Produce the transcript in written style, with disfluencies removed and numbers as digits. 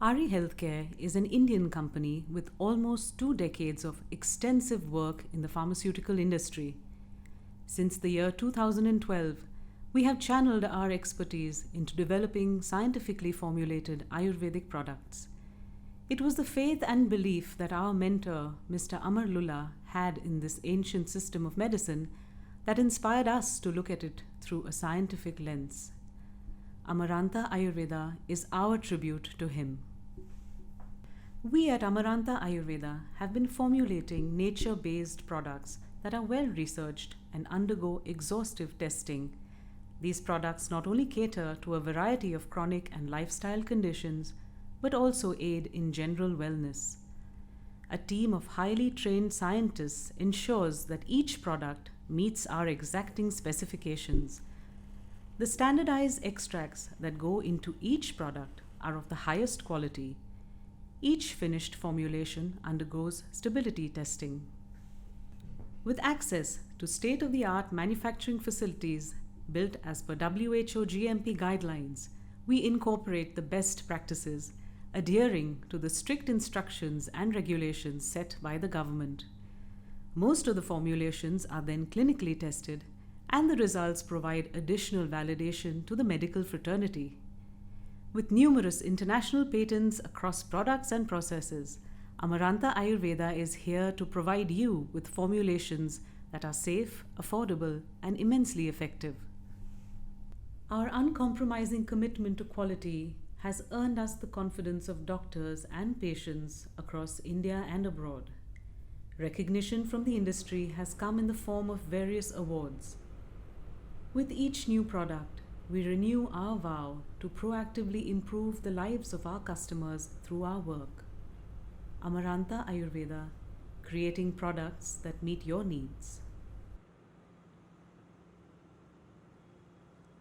RE Healthcare is an Indian company with almost 2 decades of extensive work in the pharmaceutical industry. Since the year 2012, we have channeled our expertise into developing scientifically formulated Ayurvedic products. It was the faith and belief that our mentor, Mr. Amar Lulla, had in this ancient system of medicine that inspired us to look at it through a scientific lens. Amarantha Ayurveda is our tribute to him. We at Amarantha Ayurveda have been formulating nature-based products that are well researched and undergo exhaustive testing. These products not only cater to a variety of chronic and lifestyle conditions, but also aid in general wellness. A team of highly trained scientists ensures that each product meets our exacting specifications. The standardized extracts that go into each product are of the highest quality. Each finished formulation undergoes stability testing. With access to state-of-the-art manufacturing facilities built as per WHO GMP guidelines, we incorporate the best practices, adhering to the strict instructions and regulations set by the government. Most of the formulations are then clinically tested, and the results provide additional validation to the medical fraternity. With numerous international patents across products and processes, Amarantha Ayurveda is here to provide you with formulations that are safe, affordable, and immensely effective. Our uncompromising commitment to quality has earned us the confidence of doctors and patients across India and abroad. Recognition from the industry has come in the form of various awards. With each new product, we renew our vow to proactively improve the lives of our customers through our work. Amarantha Ayurveda, creating products that meet your needs.